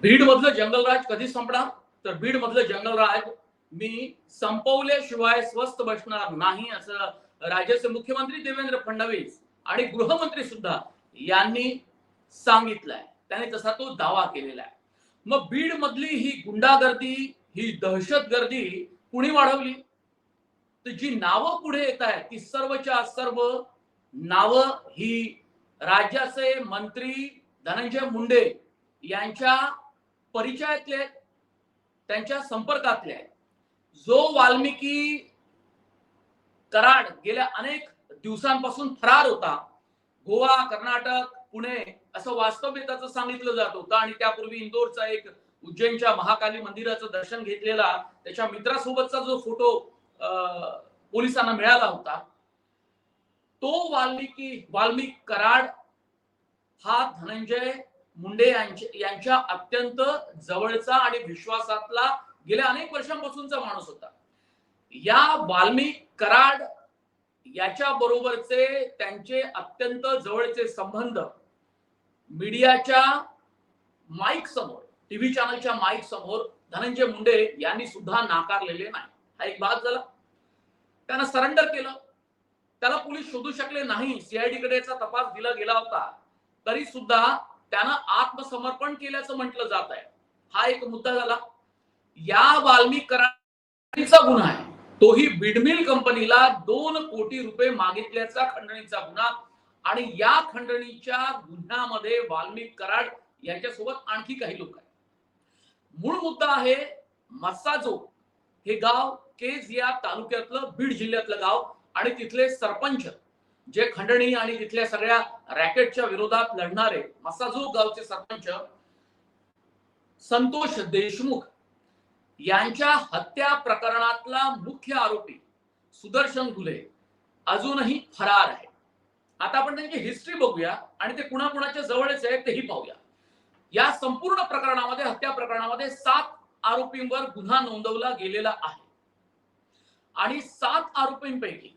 बीड मधलं जंगलराज कधी संपणार? तर बीड मधलं जंगलराज मी संपवल्याशिवाय स्वस्थ बसणार नाही असं राज्याचे मुख्यमंत्री देवेंद्र फडणवीस आणि गृहमंत्री सुद्धा यांनी सांगितलंय. त्याने तसा तो दावा केलेला आहे. मग बीड मधली ही गुंडागर्दी, ही दहशतगर्दी कुणी वाढवली? तर जी नावं पुढे येत आहेत ती सर्वच्या सर्व नावं ही राज्याचे मंत्री धनंजय मुंडे यांच्या परिचयातले, त्यांच्या संपर्कातले आहेत. जो वाल्मिकी कराड गेल्या अनेक दिवसांपासून फरार होता, गोवा, कर्नाटक, पुणे असं वास्तव्य त्याचं सांगितलं जात होतं आणि त्यापूर्वी इंदोरचा एक उज्जैनच्या महाकाली मंदिराचं दर्शन घेतलेला त्याच्या मित्रासोबतचा जो फोटो पोलिसांना मिळाला होता, तो वाल्मिक कराड हा धनंजय मुंडे यांच्या अत्यंत जवळचा आणि विश्वासातला गेल्या अनेक वर्षांपासूनचा माणूस होता. या वाल्मिक कराड याच्या बरोबरचे त्यांचे अत्यंत जवळचे संबंध मीडियाच्या माईक समोर, टीव्ही चॅनलच्या माईक समोर धनंजय मुंडे यांनी सुद्धा नाकारलेले नाही. हा एक भाग झाला. त्यानं सरेंडर केलं. त्याला पोलीस शोधू शकले नाही. सीआयडी कडे याचा तपास दिला गेला होता, तरी सुद्धा त्यानं आत्मसमर्पण केल्याचं म्हटलं जात आहे. हा एक मुद्दा झाला. या वाल्मिक कराडचा गुन्हा आहे, तोही बीडमिल कंपनीला 2 कोटी रुपये मागितल्याचा खंडणीचा गुन्हा. आणि या खंडणीच्या गुन्ह्यामध्ये वाल्मिक कराड याच्यासोबत आणखी काही लोक आहेत. मूळ मुद्दा आहे मस्साजो हे गाव केज या तालुक्यातलं, बीड जिल्ह्यातलं गाव, आणि तिथले सरपंच जे खंडणी आणि तिथल्या सगळ्या रॅकेटच्या विरोधात लढणारे मस्साजो गावचे सरपंच संतोष देशमुख यांच्या हत्या प्रकरणातला मुख्य आरोपी सुदर्शन घुले अजूनही फरार आहे. आता आपण त्यांची हिस्ट्री बघूया आणि ते कुणाकुणाच्या जवळच आहे तेही पाहूया. या संपूर्ण प्रकरणामध्ये, हत्या प्रकरणामध्ये 7 आरोपींवर गुन्हा नोंदवला गेलेला आहे आणि 7 आरोपींपैकी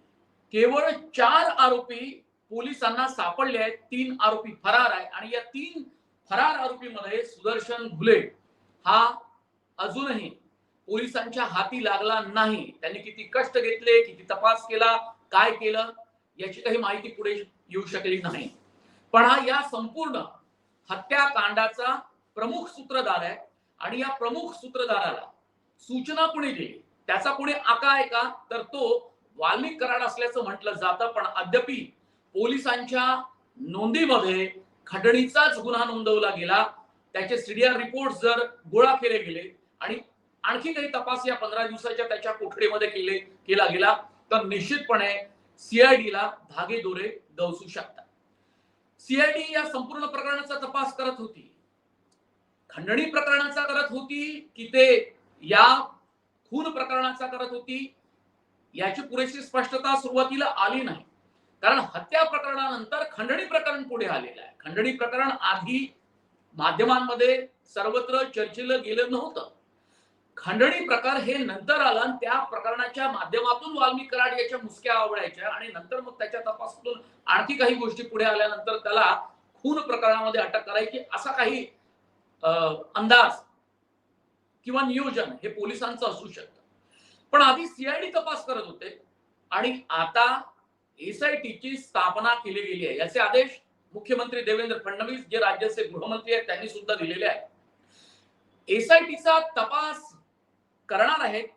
केवळ 4 आरोपी पोलिसांना सापडले आहेत. 3 आरोपी फरार आहे आणि या 3 फरार आरोपीमध्ये सुदर्शन घुले हा अजूनही पोलिसांच्या हाती लागला नाही. त्यांनी किती कष्ट घेतले, किती तपास केला, काय केलं याची काही माहिती पुढे येऊ शकली नाही. पण हा या संपूर्ण हत्याकांडाचा प्रमुख सूत्रधार आहे आणि या प्रमुख सूत्रधाराला सूचना कोणी दिली, त्याचा कोणी आका आहे का, तर तो वाल्मिक कराड असल्याचं म्हटलं जातं. पण अद्याप पोलिसांच्या नोंदीमध्ये खंडणीचाच गुन्हा नोंदवला गेला. त्याचे सीडीआर रिपोर्ट जर गोळा केले गेले आणि आणखी काही तपास या 15 दिवसाच्या त्याच्या कोठडीमध्ये केला गेला तर निश्चितपणे सीआयडीला धागेदोरे गवसू शकतात. सीआयडी या संपूर्ण प्रकरणाचा तपास करत होती, खंडणी प्रकरणाचा करत होती की ते या खून प्रकरणाचा करत होती, याची पुरेशी स्पष्टता सुरुवातीला आली नाही. कारण हत्या प्रकरणानंतर खंडणी प्रकरण पुढे आलेलं आहे. खंडणी प्रकरण आधी माध्यमांमध्ये सर्वत्र चर्चेला गेलं नव्हतं. खंडणी प्रकार हे नंतर आलं आणि त्या प्रकरणाच्या माध्यमातून वाल्मिक कराड याच्या मुसक्या आवडायच्या आणि नंतर मग त्याच्या तपासातून आणखी काही गोष्टी पुढे आल्यानंतर त्याला खून प्रकरणामध्ये अटक करायची असा काही अंदाज किंवा नियोजन हे पोलिसांचं असू शकतं. पण आधी सीआयडी तपास करत होते आणि आता एसआयटीची स्थापना केली गेली आहे. याचे आदेश मुख्यमंत्री देवेंद्र फडणवीस जे राज्याचे गृहमंत्री आहेत त्यांनी सुद्धा दिलेले आहेत. एसआयटीचा तपास करणार आहेत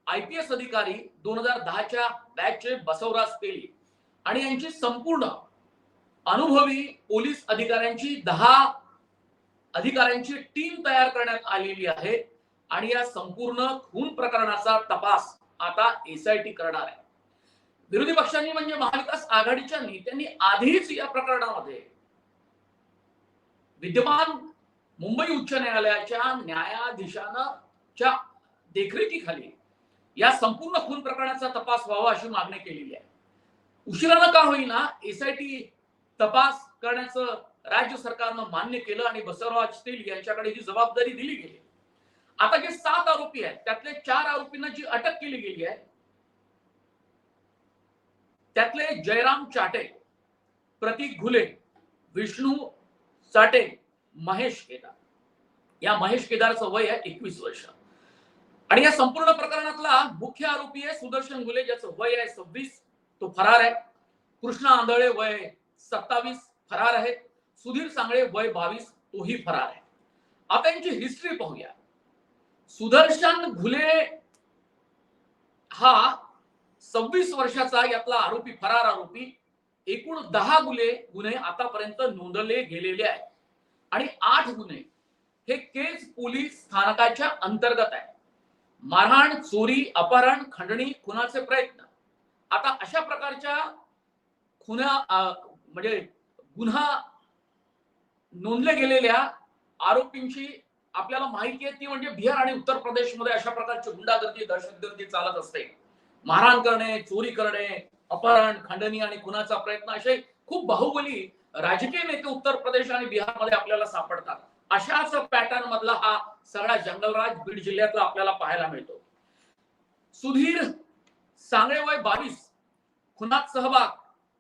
आयपीएस अधिकारी 2010च्या बॅचचे बसवराज तेली आणि यांची संपूर्ण अनुभवी पोलीस अधिकाऱ्यांची 10 अधिकाऱ्यांची टीम तयार करण्यात आलेली आहे आणि या संपूर्ण खून प्रकरणाचा तपास आता एसआयटी करणार आहे. विरोधी पक्षांनी म्हणजे महाविकास आघाडीच्या नेत्यांनी आधीच या प्रकरणामध्ये विद्यमान मुंबई उच्च न्यायालयाच्या न्यायाधीशांच्या देखरेखीखाली या संपूर्ण खून प्रकरणाचा तपास व्हावा अशी मागणी केलेली आहे. उशिरानं का होईना एसआयटी तपास करण्याचं राज्य सरकारनं मान्य केलं आणि बसवराज तेली यांच्याकडे ही जबाबदारी दिली गेली. आता जे 7 आरोपी आहेत त्यातले 4 आरोपींना जी अटक केली गेली आहे त्यातले जयराम चाटे, प्रतीक घुले, विष्णू चाटे, महेश केदार या महेश केदारचं वय आहे 21 वर्ष आणि या संपूर्ण प्रकरणातला मुख्य आरोपी आहे सुदर्शन घुले, ज्याचं वय आहे 26, तो फरार आहे. कृष्णा आंधळे वय 27, फरार आहे. सुधीर सांगळे वय 22, तोही फरार आहे. आता यांची हिस्ट्री पाहूया. सुदर्शन घुले हा 26 वर्षाचा यातला आरोपी, फरार आरोपी. एकूण 10 गुन्हे आतापर्यंत नोंदवले गेलेले आहेत आणि 8 गुन्हे हे केज पोलीस स्थानकाच्या अंतर्गत आहे. मारहाण, चोरी, अपहरण, खंडणी, खुनाचे प्रयत्न. आता अशा प्रकारच्या म्हणजे गुन्हा नोंदले गेलेल्या आरोपींची आपल्याला माहिती आहे ती म्हणजे बिहार आणि उत्तर प्रदेशमध्ये अशा प्रकारची गुंडागर्दी, दहशतगर्दी चालत असते. मारहाण करणे, चोरी करणे, अपहरण, खंडणी आणि खुनाचा प्रयत्न असे खूप बाहुबली राजकीय नेते उत्तर प्रदेश आणि बिहारमध्ये आपल्याला सापडतात. अशाच पॅटर्न मधला हा सगळा जंगलराज बीड जिल्ह्यातला आपल्याला पाहायला मिळतो. सुधीर सांगळे वय 22, खुनात सहभाग.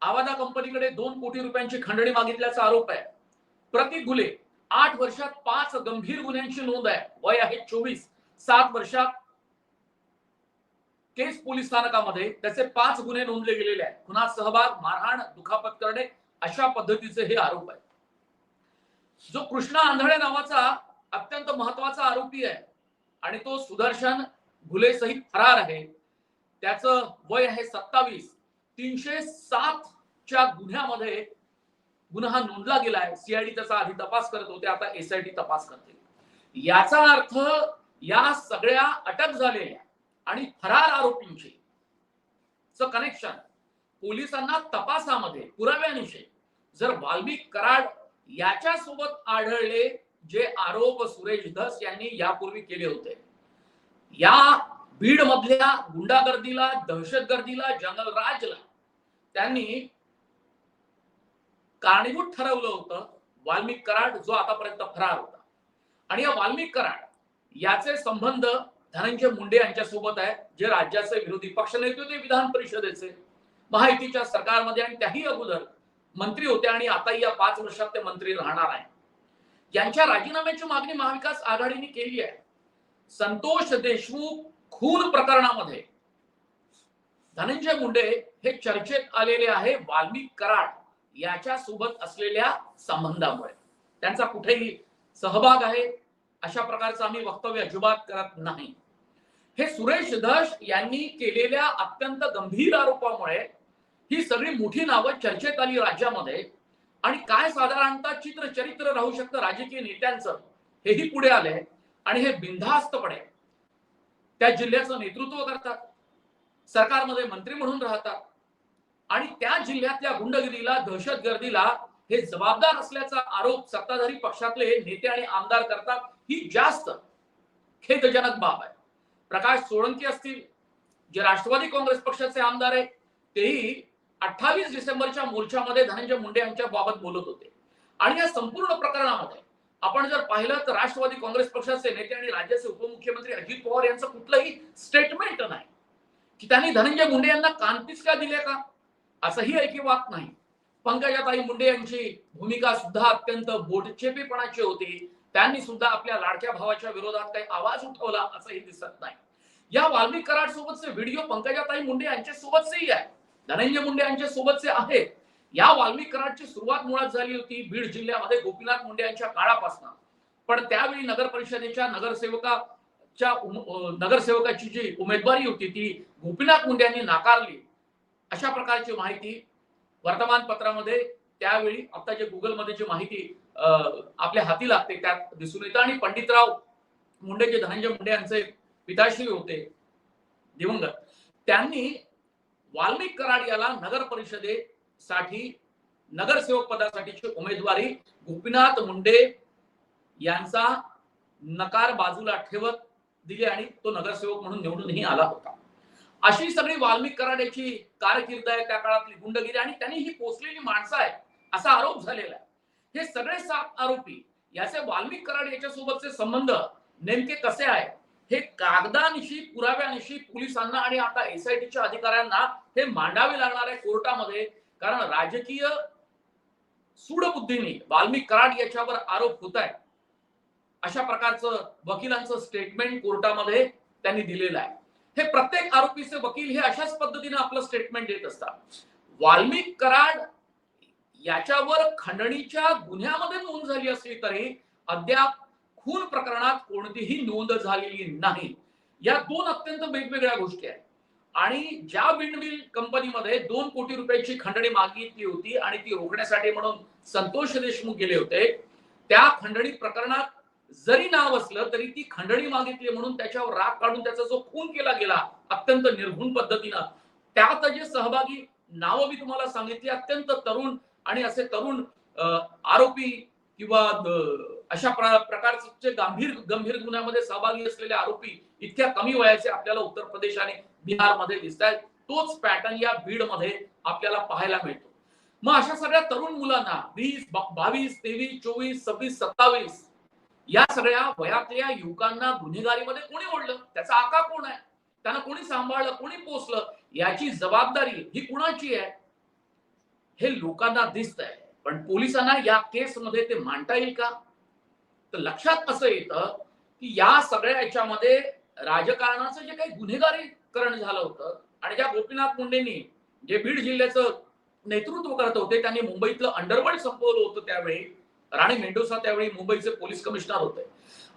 आवादा कंपनीकडे 2 कोटी रुपयांची खंडणी मागितल्याचा आरोप आहे. प्रतीक घुले 8 वर्षात 5 गंभीर गुन्ह्यांची नोंद आहे. वय आहे 24. 7 वर्षात केस पोलीस स्थानकामध्ये त्याचे 5 गुन्हे नोंदले गेलेले आहेत. खुनात सहभाग, मारहाण, दुखापत करणे अशा पद्धतीचे हे आरोप आहेत. जो कृष्णा आंधळे नावाचा अत्यंत महत्वाचा आरोपी आहे आणि तो सुदर्शन घुले सहित फरार आहे. त्याचं वय आहे 27. 307 च्या गुन्ह्यामध्ये गुन्हा नोंदला गेलाय. सीआयडी त्याचा आधी तपास करत होते, आता एसआयटी तपास करते. याचा अर्थ या सगळ्या अटक झालेल्या आणि फरार आरोपींचे कनेक्शन पोलिसांना तपासामध्ये पुराव्यानिशी जर वाल्मिक कराड याच्या सोबत आढळले, जे आरोप सुरेश धस यांनी यापूर्वी केले होते. या बीड मधल्या गुंडागर्दीला, दहशतगर्दीला, जंगलराजला त्यांनी कारणीभूत ठरवलं होतं वाल्मिक कराड, जो आतापर्यंत फरार होता. आणि या वाल्मिक कराड याचे संबंध धनंजय मुंडे यांच्या सोबत आहे, जे राज्याचे विरोधी पक्ष नेते होते, विधान परिषदेचे, महायुतीच्या सरकारमध्ये आणि त्याही अगोदर मंत्री होते आणि आता या 5 वर्षात ते मंत्री राहणार आहे. यांच्या राजीनाम्याची मागणी महाविकास आघाडीने केली आहे. संतोष देशमुख खून प्रकरणामध्ये धनंजय मुंडे हे चर्चेत आलेले आहे वाल्मिक कराड याच्या सोबत असलेल्या संबंधामुळे. त्यांचा कुठेही सहभाग आहे अशा प्रकारचं आम्ही वक्तव्य अजिबात करत नाही. हे सुरेश धस यांनी केलेल्या अत्यंत गंभीर आरोपामुळे ही सगळी मोठी नावं चर्चेत आली राज्यामध्ये. आणि काय साधारणतः चित्र चरित्र राहू शकतं राजकीय नेत्यांचं हेही पुढे आलंय. आणि हे बिनधास्तपणे त्या जिल्ह्याचं नेतृत्व करतात, सरकारमध्ये मंत्री म्हणून राहतात आणि त्या जिल्ह्यातल्या गुंडगिरीला, दहशतगर्दीला हे जबाबदार असल्याचा आरोप सत्ताधारी पक्षातले नेते आणि आमदार करतात. ही जास्त खेदजनक बाब आहे. प्रकाश सोळंकी असतील, जे राष्ट्रवादी काँग्रेस पक्षाचे आमदार आहेत, तेही 28 डिसेंबरच्या मोर्चामध्ये धनंजय मुंडे यांच्या बाबत बोलत होते. आणि या संपूर्ण प्रकरणामध्ये आपण जर पाहिलं तर राष्ट्रवादी काँग्रेस पक्षाचे नेते आणि राज्याचे उपमुख्यमंत्री अजित पवार यांचं कुठलंही स्टेटमेंट नाही की त्यांनी धनंजय मुंडे यांना कानपिचका दिल्या का, असंही ऐकिवात नाही. पंकजाताई मुंडे यांची भूमिका सुद्धा अत्यंत बोटचेपीपणाची होती. त्यांनी सुद्धा आपल्या लाडक्या भावाच्या विरोधात काही आवाज उठवला असंही दिसत नाही. या वाल्मिक कराड सोबतचे व्हिडिओ पंकजाताई मुंडे यांच्या सोबतचेही आहे, धनंजय मुंडे यांच्या सोबतचे आहेत. या वाल्मिक कराडची सुरुवात मुळात झाली होती बीड जिल्ह्यामध्ये गोपीनाथ मुंडे यांच्या काळापासून. पण त्यावेळी नगर परिषदेच्या नगरसेवकाची जी उमेदवारी होती ती गोपीनाथ मुंडे यांनी नाकारली, अशा प्रकारची माहिती वर्तमानपत्रामध्ये त्यावेळी, आता जे गुगलमध्ये जी माहिती आपल्या हाती लागते त्यात दिसून येतं. आणि पंडितराव मुंडे जे धनंजय मुंडे यांचे पिताश्री होते दिवंगत, त्यांनी वाल्मिक कराड याला नगर परिषदेसाठी नगरसेवक पदासाठीची उमेदवारी गोपीनाथ मुंडे यांचा नकार बाजूला ठेवत दिली आणि तो नगरसेवक म्हणून निवडूनही आला होता. अशी सगळी वाल्मिक कराड याची कारकीर्द आहे, त्या काळातली गुंडगिरी, आणि त्यांनी ही पोचलेली माणसं आहे असा आरोप झालेला आहे. हे सगळे 7 आरोपी याचे वाल्मिक कराड याच्यासोबतचे संबंध नेमके कसे आहेत हे कागदानिशी, पुराव्यानिशी पोलिसांना आणि आता एसआयटीच्या अधिकाऱ्यांना हे मांडावे लागणार आहे कोर्टामध्ये. कारण राजकीय सूडबुद्धीने वाल्मिक कराड याच्यावर आरोप होत आहे अशा प्रकारचं वकिलांचं स्टेटमेंट कोर्टामध्ये त्यांनी दिलेलं आहे. हे प्रत्येक आरोपीचे वकील हे अशाच पद्धतीने आपलं स्टेटमेंट देत असतात. वाल्मिक कराड याच्यावर खंडणीच्या गुन्ह्यामध्ये नोंद झाली असली तरी अद्याप खून प्रकरणात कोणतीही नोंद झालेली नाही. या दोन अत्यंत वेगवेगळ्या गोष्टी आहेत. आणि ज्या विंडमिल कंपनीमध्ये 2 कोटी रुपयाची खंडणी मागितली होती आणि ती रोखण्यासाठी म्हणून संतोष देशमुख गेले होते, त्या खंडणी प्रकरणात जरी नाव असलं तरी ती खंडणी मागितली म्हणून त्याच्यावर राग काढून त्याचा जो खून केला गेला अत्यंत निर्घृण पद्धतीनं, त्यात जे सहभागी नावं मी तुम्हाला सांगितली, अत्यंत तरुण आणि असे तरुण आरोपी किंवा अशा प्रकारचे गंभीर गुन्ह्यामध्ये सहभागी असलेले आरोपी इतक्या कमी वयाचे आपल्याला उत्तर प्रदेश आणि बिहारमध्ये दिसत आहेत. तोच पॅटर्न या बीडमध्ये आपल्याला पाहायला मिळतो. मग अशा सगळ्या तरुण मुलांना 20, 22, 23, 24, 26, 27 या सगळ्या वयातल्या युवकांना गुन्हेगारीमध्ये कोणी ओढलं, त्याचा आका कोण आहे, त्यांना कोणी सांभाळलं, कोणी पोसलं, याची जबाबदारी ही कुणाची आहे हे लोकांना दिसतंय. पण पोलिसांना या केसमध्ये ते मांडता येईल का? तर लक्षात असं येतं की या सगळ्या याच्यामध्ये राजकारणाचं जे काही गुन्हेगारीकरण झालं होतं आणि ज्या गोपीनाथ मुंडेंनी जे बीड जिल्ह्याचं नेतृत्व करत होते, त्यांनी मुंबईतलं अंडरवर्ल्ड संपवलं होतं. त्यावेळी राणी मेंडोसा त्यावेळी मुंबईचे पोलीस कमिशनर होते.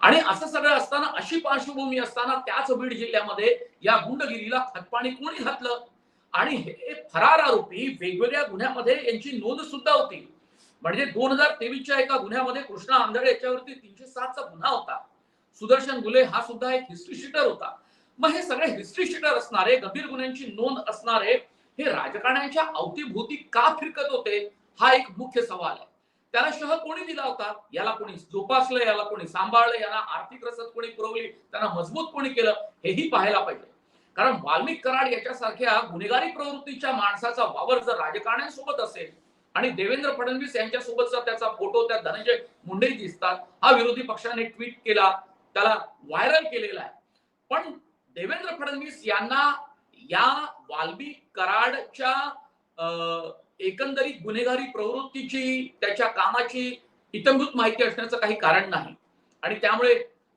आणि असं सगळं असताना, अशी पार्श्वभूमी असताना त्याच बीड जिल्ह्यामध्ये या गुंडगिरीला खतपाणी कोणी घातलं? आणि हे फरार आरोपी वेगवेगळ्या गुन्ह्यामध्ये यांची नोंद सुद्धा होती. म्हणजे 2023च्या एका गुन्ह्यामध्ये कृष्णा आंधळे याच्यावरती 307चा गुन्हा होता. सुदर्शन गुले हा सुद्धा एक हिस्ट्री शीटर होता. मग हे सगळे हिस्ट्री शीटर असणारे, गंभीर गुन्ह्यांची नोंद असणारे हे राजकारणाच्या अवतीभोवती का फिरकत होते, हा एक मुख्य सवाल आहे. त्याला शह कोणी दिला होता? याला कोणी जोपासलं, याला कोणी सांभाळलं, याला आर्थिक रसद कोणी पुरवली, त्यांना मजबूत कोणी केलं, हेही पाहायला पाहिजे. कारण वाल्मिक कराड याच्यासारख्या गुन्हेगारी प्रवृत्तीच्या माणसाचा वावर जर राजकारण्यांसोबत असेल आणि देवेंद्र फडणवीस यांच्यासोबतचा त्याचा फोटो त्या धनंजय मुंडे दिसतात, हा विरोधी पक्षाने ट्विट केला, त्याला व्हायरल केलेला आहे. पण देवेंद्र फडणवीस यांना या वाल्मिक कराडच्या एकंदरीत गुन्हेगारी प्रवृत्तीची, त्याच्या कामाची इतंभूत माहिती असण्याचं काही कारण नाही. आणि त्यामुळे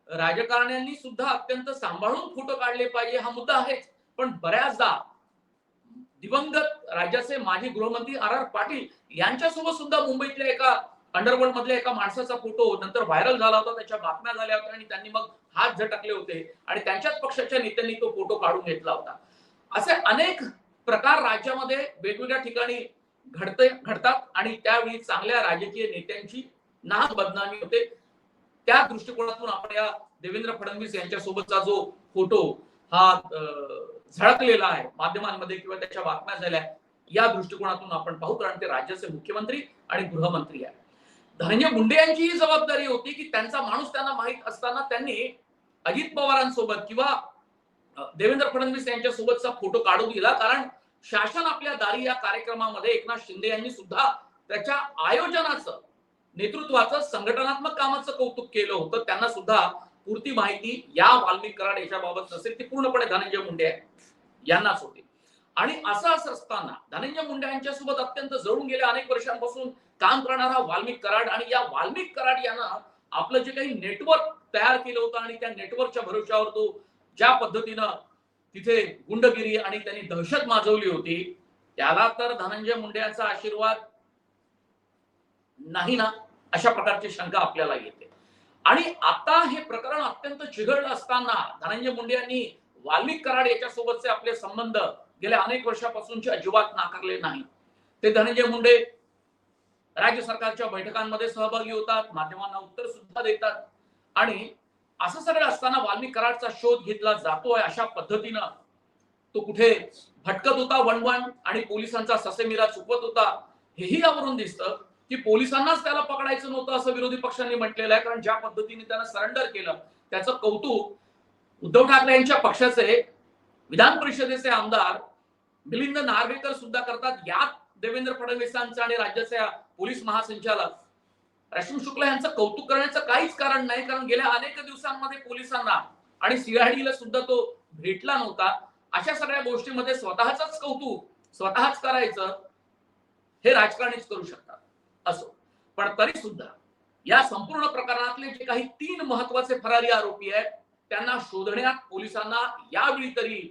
राजकारण्यांनी सुद्धा अत्यंत सांभाळून फोटो काढले पाहिजे, हा मुद्दा आहेच. पण बऱ्याचदा दिवंगत राज्याचे माजी गृहमंत्री आर पाटील यांच्यासोबत सुद्धा मुंबईतल्या एका अंडरवर्ल्ड मधल्या एका माणसाचा फोटो नंतर व्हायरल झाला होता, त्याच्या बातम्या झाल्या होत्या आणि त्यांनी मग हात झटकले होते आणि त्यांच्याच पक्षाच्या नेत्यांनी तो फोटो काढून घेतला होता. असे अनेक प्रकार राज्यामध्ये वेगवेगळ्या ठिकाणी घडतात आणि त्यावेळी चांगल्या राजकीय नेत्यांची नाक बदनामी होते. त्या दृष्टिकोनातून आपण या देवेंद्र फडणवीस यांच्यासोबतचा जो फोटो हा झळकलेला आहे माध्यमांमध्ये किंवा त्याच्या बातम्या झाल्या, या दृष्टिकोनातून आपण पाहू. कारण ते राज्याचे मुख्यमंत्री आणि गृहमंत्री आहेत. धनंजय मुंडे यांची ही जबाबदारी होती की त्यांचा माणूस त्यांना माहित असताना त्यांनी अजित पवारांसोबत किंवा देवेंद्र फडणवीस यांच्यासोबतचा फोटो काढून दिला. कारण शासन आपल्या दारी या कार्यक्रमामध्ये एकनाथ शिंदे यांनी सुद्धा त्याच्या आयोजनाचं, नेतृत्वाचं, संघटनात्मक कामाचं कौतुक केलं होतं. त्यांना सुद्धा पूर्ती माहिती या वाल्मिक कराड याच्याबाबत नसेल, ती पूर्णपणे धनंजय मुंडे यांनाच होती. आणि असं असताना धनंजय मुंडे यांच्यासोबत अत्यंत जवळून गेल्या अनेक वर्षांपासून काम करणारा वाल्मिक कराड आणि या वाल्मिक कराड यांना आपलं जे काही नेटवर्क तयार केलं होतं आणि त्या नेटवर्कच्या भरोश्यावर तो ज्या पद्धतीनं तिथे गुंडगिरी आणि त्यांनी दहशत माजवली होती, त्याला तर धनंजय मुंडे यांचा आशीर्वाद नाही ना, अशा प्रकारची शंका आपल्याला येते. आणि आता हे प्रकरण अत्यंत चिघळलं असताना धनंजय मुंडे यांनी वाल्मिक कराड याच्यासोबतचे आपले संबंध गेल्या अनेक वर्षापासूनचे अजिबात नाकारले नाही. ते धनंजय मुंडे राज्य सरकारच्या बैठकांमध्ये सहभागी होतात, माध्यमांना उत्तर सुद्धा देतात. आणि असं सगळं असताना वाल्मिक कराडचा शोध घेतला जातोय अशा पद्धतीनं तो कुठे भटकत होता वणवण आणि पोलिसांचा ससेमिरा चुकवत होता, हेही यावरून दिसतं की पोलिसांनाच त्याला पकडायचं नव्हतं असं विरोधी पक्षांनी म्हटलेलं आहे. कारण ज्या पद्धतीने त्यानं सरेंडर केलं त्याचं कौतुक उद्धव ठाकरे यांच्या पक्षाचे विधान परिषदेचे आमदार मिलिंद नार्वेकर सुद्धा करतात. यात देवेंद्र फडणवीसांचं आणि राज्याच्या पोलीस महासंचालक रश्मी शुक्ला यांचं कौतुक करण्याचं काहीच कारण नाही. कारण गेल्या अनेक दिवसांमध्ये पोलिसांना आणि सीआयडीला सुद्धा तो भेटला नव्हता. अशा सगळ्या गोष्टीमध्ये स्वतःच कौतुक स्वतःच करायचं हे राजकारणीच करू शकतात. असो, पण तरी सुद्धा या संपूर्ण प्रकरणातले जे काही 3 महत्वाचे फरारी आरोपी आहेत त्यांना शोधण्यात पोलिसांना यावेळी तरी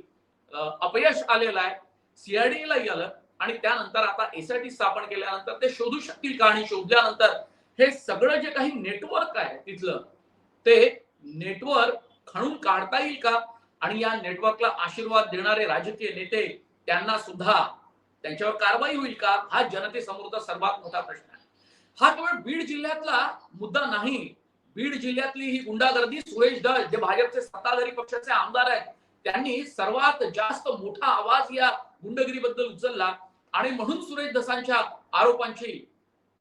अपयश आलेलं आहे. सीआयडीलाही आलं आणि त्यानंतर आता एसआयटी स्थापन केल्यानंतर ते शोधू शकतील का, आणि शोधल्यानंतर हे सगळं जे काही नेटवर्क आहे तिथलं ते नेटवर्क खणून काढता येईल का, आणि या नेटवर्कला आशीर्वाद देणारे राजकीय नेते त्यांना सुद्धा त्यांच्यावर कारवाई होईल का, हा जनतेसमोरचा सर्वात मोठा प्रश्न आहे. हा केवळ बीड जिल्ह्यातला मुद्दा नाही. बीड जिल्ह्यातली ही गुंडागर्दी, सुरेश धळ जे भाजपचे सत्ताधारी पक्षाचे आमदार आहेत त्यांनी सर्वात जास्त मोठा आवाज या गुंडगिरीबद्दल उचलला आणि म्हणून सुरेश धसांच्या आरोपांची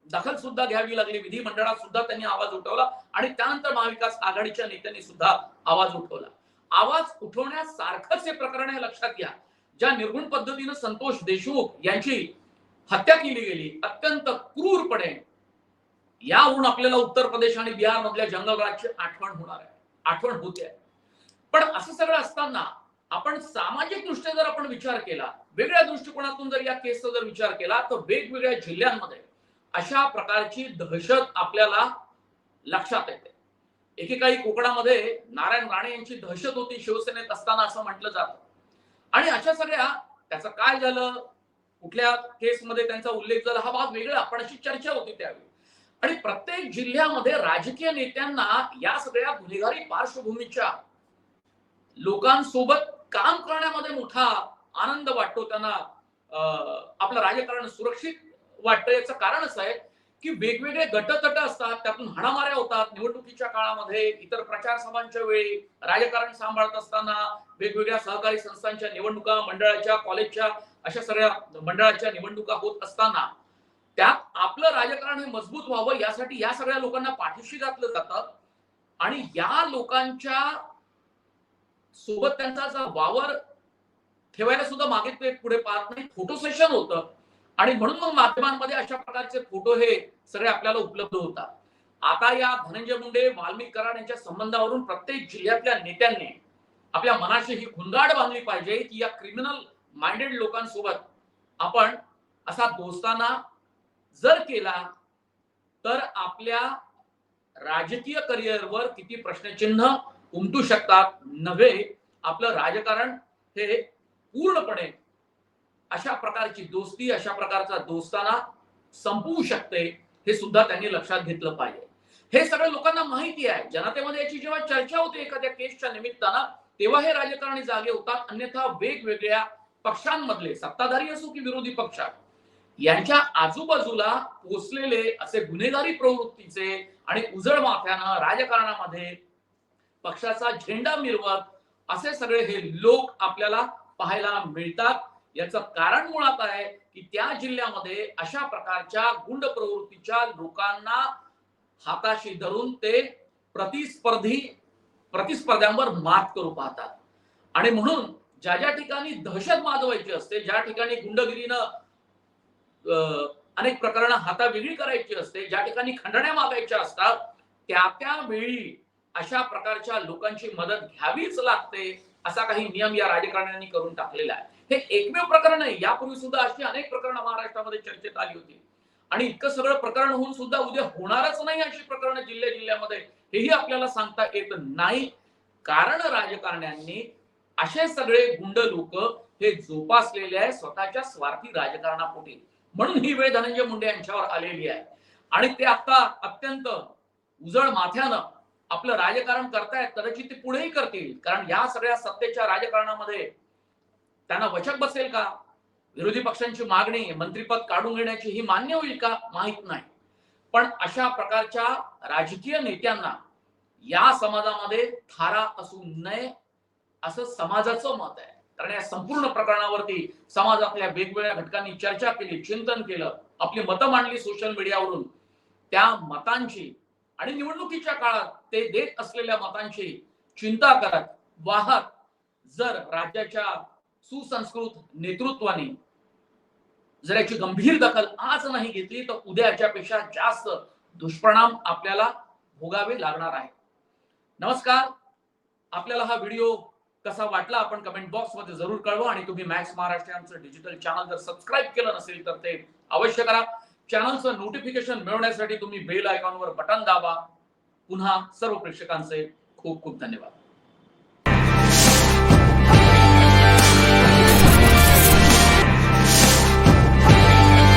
दखल सुद्धा घ्यावी लागली. विधिमंडळात सुद्धा त्यांनी आवाज उठवला आणि त्यानंतर महाविकास आघाडीच्या नेत्यांनी सुद्धा आवाज उठवला. आवाज उठवण्यासारखंच हे प्रकरण आहे. लक्षात घ्या, ज्या निर्गुण पद्धतीने संतोष देशमुख यांची हत्या केली गेली अत्यंत क्रूरपणे, यावरून आपल्याला उत्तर प्रदेश आणि बिहार मधल्या जंगलराजची आठवण होणार आहे, आठवण होते. पण असं सगळं असताना आपण सामाजिक दृष्ट्या जर आपण विचार केला, वेगळ्या दृष्टिकोनातून जर या केसचा जर विचार केला, तर वेगवेगळ्या जिल्ह्यांमध्ये अशा प्रकारची दहशत आपल्याला लक्षात येते. एकेकाळी कोकणामध्ये नारायण राणे यांची दहशत होती शिवसेनेत असताना असं म्हटलं जातं. आणि अशा सगळ्या त्याचं काय झालं, कुठल्या केसमध्ये त्यांचा उल्लेख झाला, हा भाग वेगळा, पण अशी चर्चा होती त्यावेळी. आणि प्रत्येक जिल्ह्यामध्ये राजकीय नेत्यांना या सगळ्या गुन्हेगारी पार्श्वभूमीच्या लोकांसोबत काम करण्यामध्ये मोठा आनंद वाटतो. त्यांना आपलं राजकारण सुरक्षित वाटतं. याचं कारण असं आहे की वेगवेगळे गटतट असतात, त्यातून हाणामाऱ्या होतात. निवडणुकीच्या काळामध्ये, इतर प्रचार सभांच्या वेळी, राजकारण सांभाळत असताना, वेगवेगळ्या सहकारी संस्थांच्या निवडणुका, मंडळाच्या, कॉलेजच्या, अशा सगळ्या मंडळाच्या निवडणुका होत असताना त्यात आपलं राजकारण हे मजबूत व्हावं यासाठी या सगळ्या लोकांना पाठीशी घातलं जातं. आणि या लोकांच्या सोबत त्यांचा वावर ठेवायला सुद्धा मागे पुढे पाहत नाही. फोटो सेशन होतं आणि म्हणून मग माध्यमांमध्ये अशा प्रकारचे फोटो हे सगळे आपल्याला उपलब्ध होतात. आता या धनंजय मुंडे, वाल्मिक कराड यांच्या संबंधावरून प्रत्येक जिल्ह्यातल्या नेत्यांनी आपल्या मनाशी ही खुणगाड बांधली पाहिजे की या क्रिमिनल माइंडेड लोकांसोबत आपण असा दोस्ताना जर केला तर आपल्या राजकीय करिअरवर किती प्रश्नचिन्ह उमटू शकतात. नव्हे, आपलं राजकारण हे पूर्णपणे अशा प्रकारची दोस्ती, अशा प्रकारचा दोस्ताना संपवू शकते, हे सुद्धा त्यांनी लक्षात घेतलं पाहिजे. हे सगळं लोकांना माहिती आहे. जनतेमध्ये याची जेव्हा चर्चा होते एखाद्या केसच्या निमित्तानं, तेव्हा हे राजकारणी जागे होतात. अन्यथा वेगवेगळ्या पक्षांमधले, सत्ताधारी असो की विरोधी पक्ष, यांच्या आजूबाजूला पोचलेले असे गुन्हेगारी प्रवृत्तीचे आणि उजळ माथ्यानं राजकारणामध्ये पक्षाचा झेंडा मिरवत असे सगळे हे लोक आपल्याला पाहायला मिळतात. याचं कारण मुळात आहे की त्या जिल्ह्यामध्ये अशा प्रकारच्या गुंड प्रवृत्तीच्या लोकांना हाताशी धरून ते प्रतिस्पर्ध्यांवर मात करू पाहतात. आणि म्हणून ज्या ज्या ठिकाणी दहशत माजवायची असते, ज्या ठिकाणी गुंडगिरीनं अनेक प्रकरणं हातावेगळी करायची असते, ज्या ठिकाणी खंडण्या मागायच्या असतात, त्यावेळी अशा प्रकारच्या लोकांची मदत घ्यावीच लागते. असा काही नियम या राजकारण्यांनी करून टाकलेला आहे. हे एकमेव प्रकरण आहे. यापूर्वी सुद्धा अशी अनेक प्रकरणं महाराष्ट्रामध्ये चर्चेत आली होती. आणि इतकं सगळं प्रकरण होऊन सुद्धा उद्या होणारच नाही अशी प्रकरणं जिल्ह्यामध्ये, हेही आपल्याला सांगता येत नाही. कारण राजकारण्यांनी असे सगळे गुंड लोक हे जोपासलेले आहे स्वतःच्या स्वार्थी राजकारणापोटी. म्हणून ही वेळ धनंजय मुंडे यांच्यावर आलेली आहे. आणि ते आता अत्यंत उजळ माथ्यानं आपलं राजकारण करतायत. कदाचित ते पुढेही करतील, कारण या सगळ्या सत्तेच्या राजकारणामध्ये त्यांना वचक बसेल का, विरोधी पक्षांची मागणी मंत्रिपद काढून घेण्याची ही मान्य होईल का, माहित नाही. पण अशा प्रकारच्या राजकीय नेत्यांना या समाजामध्ये थारा असू नये असं समाजाचं मत आहे. कारण या संपूर्ण प्रकरणावरती समाजातल्या वेगवेगळ्या घटकांनी चर्चा केली, चिंतन केलं, आपली मतं मांडली सोशल मीडियावरून. त्या मतांची आणि निवडणुकीच्या काळात ते देत असलेल्या मतांची चिंता करत वाहत जर राज्याच्या सुसंस्कृत नेतृत्वाने जर याची गंभीर दखल आज नाही घेतली तर उद्याच्यापेक्षा जास्त दुष्परिणाम आपल्याला भोगावे लागणार आहे. नमस्कार. आपल्याला हा व्हिडिओ कसा वाटला आपण कमेंट बॉक्स मध्ये जरूर कळवा. आणि तुम्ही मॅक्स महाराष्ट्र आमचं डिजिटल चॅनल जर सबस्क्राईब केलं नसेल तर ते अवश्य करा. चॅनलचं नोटिफिकेशन मिळवण्यासाठी तुम्ही बेल आयकॉनवर बटन दाबा. पुन्हा सर्व प्रेक्षकांचे खूप खूप धन्यवाद.